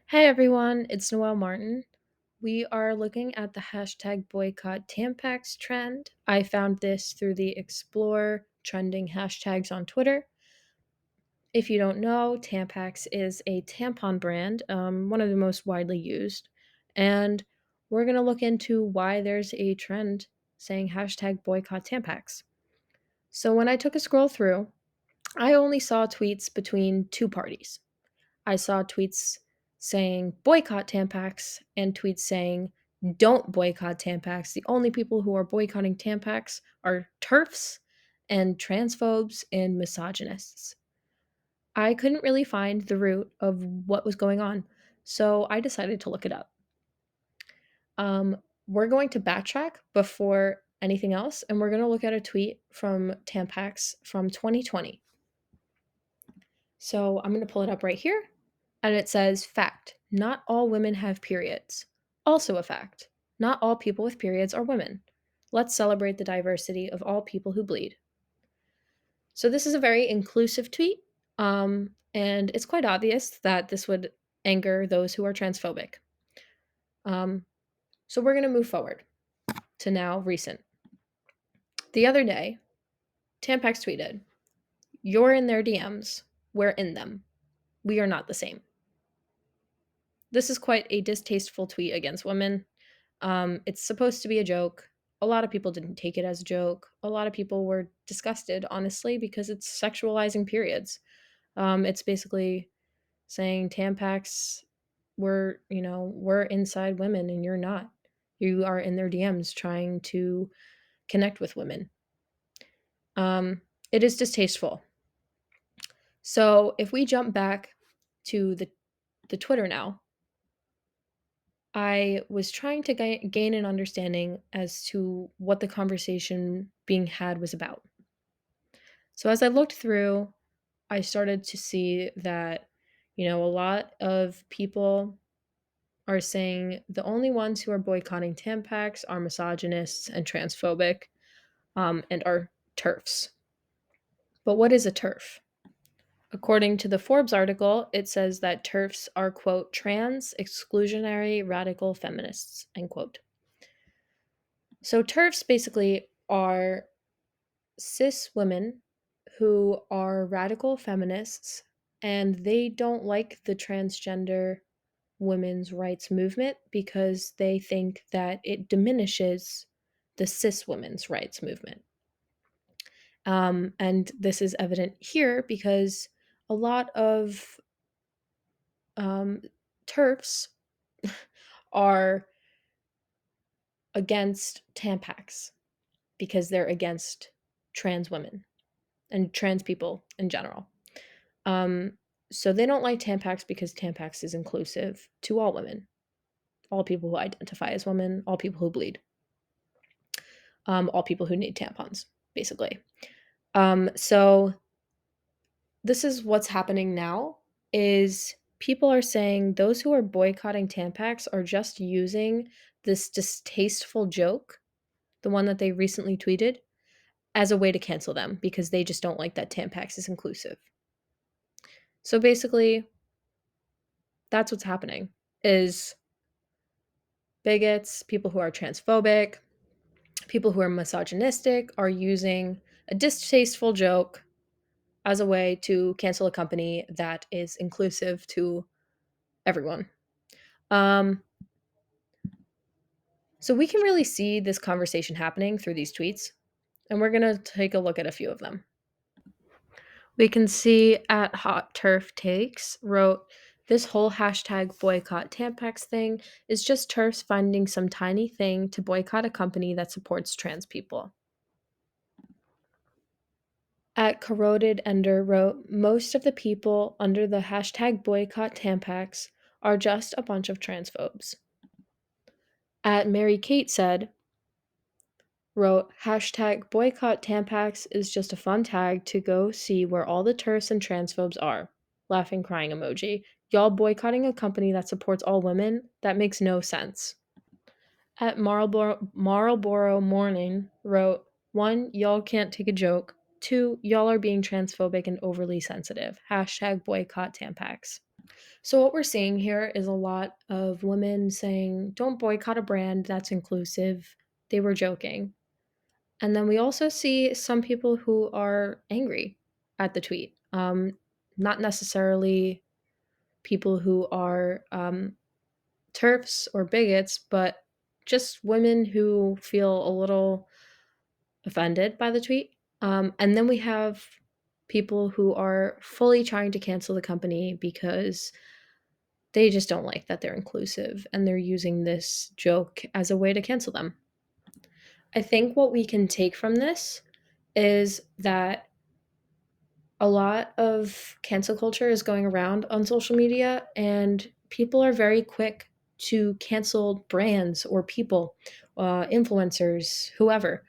Hey everyone, it's Noelle Martin. We are looking at the hashtag boycott Tampax trend. I found this through the Explore trending hashtags on Twitter. If you don't know, Tampax is a tampon brand, one of the most widely used, and we're going to look into why there's a trend saying hashtag boycott Tampax. So when I took a scroll through, I only saw tweets between two parties. I saw tweets saying boycott Tampax and tweets saying don't boycott Tampax. The only people who are boycotting Tampax are TERFs and transphobes and misogynists. I couldn't really find the root of what was going on, so I decided to look it up. We're going to backtrack before anything else, and we're going to look at a tweet from Tampax from 2020. So I'm going to pull it up right here. And it says, fact, not all women have periods. Also a fact, not all people with periods are women. Let's celebrate the diversity of all people who bleed. So this is a very inclusive tweet, and it's quite obvious that this would anger those who are transphobic. Um, so we're going to move forward to now recent. The other day, Tampax tweeted, "You're in their DMs. We're in them. We are not the same." This is quite a distasteful tweet against women. It's supposed to be a joke. A lot of people didn't take it as a joke. A lot of people were disgusted, honestly, because it's sexualizing periods. It's basically saying Tampax, we're inside women and you're not. You are in their DMs trying to connect with women. It is distasteful. So if we jump back to the Twitter now, I was trying to gain an understanding as to what the conversation being had was about. So as I looked through, I started to see that, a lot of people are saying the only ones who are boycotting Tampax are misogynists and transphobic, and are TERFs. But what is a TERF? According to the Forbes article, it says that TERFs are, quote, trans exclusionary radical feminists, end quote. So TERFs basically are cis women who are radical feminists and they don't like the transgender women's rights movement because they think that it diminishes the cis women's rights movement. And this is evident here because a lot of TERFs are against Tampax because they're against trans women and trans people in general. Um, so they don't like Tampax because Tampax is inclusive to all women, all people who identify as women, all people who bleed, all people who need tampons, basically. So this is what's happening now is people are saying those who are boycotting Tampax are just using this distasteful joke, the one that they recently tweeted, as a way to cancel them because they just don't like that Tampax is inclusive. So basically, that's what's happening is bigots, people who are transphobic, people who are misogynistic are using a distasteful joke as a way to cancel a company that is inclusive to everyone. Um, so we can really see this conversation happening through these tweets, and we're going to take a look at a few of them. We can see at Hot Turf Takes wrote, "This whole hashtag boycott Tampax thing is just TERFs finding some tiny thing to boycott a company that supports trans people." At Corroded Ender wrote, "Most of the people under the hashtag boycott Tampax are just a bunch of transphobes." At Mary Kate wrote, "Hashtag boycott Tampax is just a fun tag to go see where all the TERFs and transphobes are. Laughing crying emoji. Y'all boycotting a company that supports all women? That makes no sense." At Marlboro Morning wrote, "One, y'all can't take a joke. Two, y'all are being transphobic and overly sensitive. Hashtag boycott Tampax." So, what we're seeing here is a lot of women saying, don't boycott a brand that's inclusive. They were joking. And then we also see some people who are angry at the tweet. Not necessarily people who are TERFs or bigots, but just women who feel a little offended by the tweet. And then we have people who are fully trying to cancel the company because they just don't like that they're inclusive and they're using this joke as a way to cancel them. I think what we can take from this is that a lot of cancel culture is going around on social media, and people are very quick to cancel brands or people, influencers, whoever.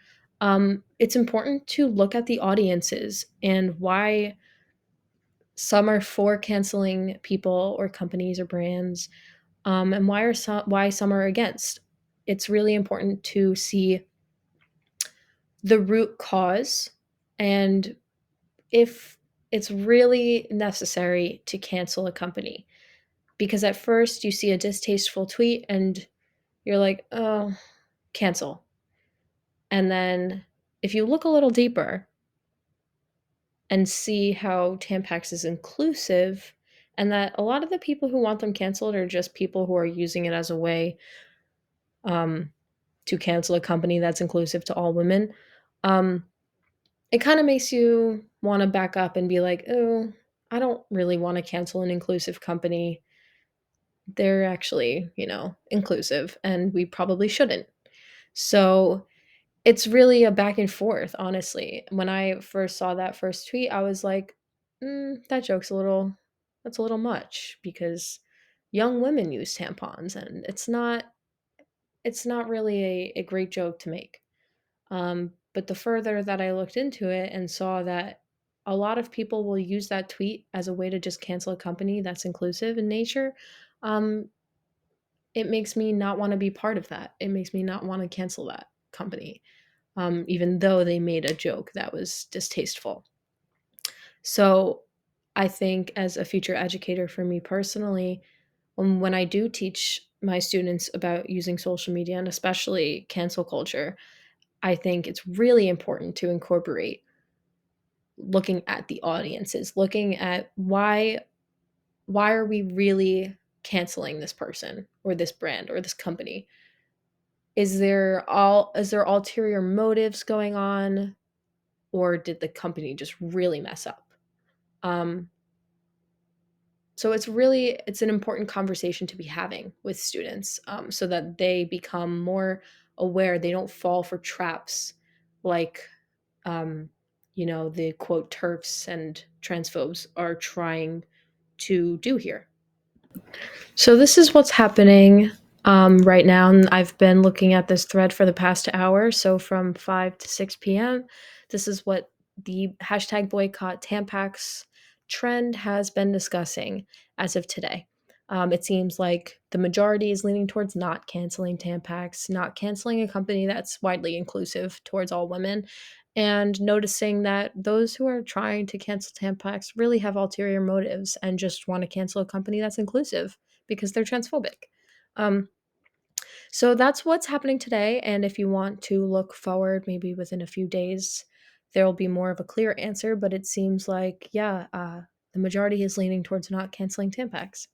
It's important to look at the audiences and why some are for canceling people or companies or brands, and why some are against. It's really important to see the root cause and if it's really necessary to cancel a company. Because at first you see a distasteful tweet and you're like, oh, cancel. And then if you look a little deeper and see how Tampax is inclusive, and that a lot of the people who want them canceled are just people who are using it as a way um, to cancel a company that's inclusive to all women, um, it kind of makes you want to back up and be like, oh, I don't really want to cancel an inclusive company. They're actually, inclusive, and we probably shouldn't. So it's really a back and forth, honestly. When I first saw that first tweet, I was like, that joke's that's a little much because young women use tampons, and it's not really a great joke to make. But the further that I looked into it and saw that a lot of people will use that tweet as a way to just cancel a company that's inclusive in nature, um, it makes me not want to be part of that. It makes me not want to cancel that company, even though they made a joke that was distasteful. So I think as a future educator for me personally, when I do teach my students about using social media and especially cancel culture, I think it's really important to incorporate looking at the audiences, looking at why are we really canceling this person or this brand or this company? Is there ulterior motives going on, or did the company just really mess up? Um, so it's an important conversation to be having with students, so that they become more aware. They don't fall for traps like um, the quote TERFs and transphobes are trying to do here. So this is what's happening right now, and I've been looking at this thread for the past hour. So from 5 to 6 p.m., this is what the hashtag boycott Tampax trend has been discussing as of today. It seems like the majority is leaning towards not canceling Tampax, not canceling a company that's widely inclusive towards all women, and noticing that those who are trying to cancel Tampax really have ulterior motives and just want to cancel a company that's inclusive because they're transphobic. Um, so that's what's happening today. And if you want to look forward, maybe within a few days, there will be more of a clear answer. But it seems like, yeah, the majority is leaning towards not canceling Tampax.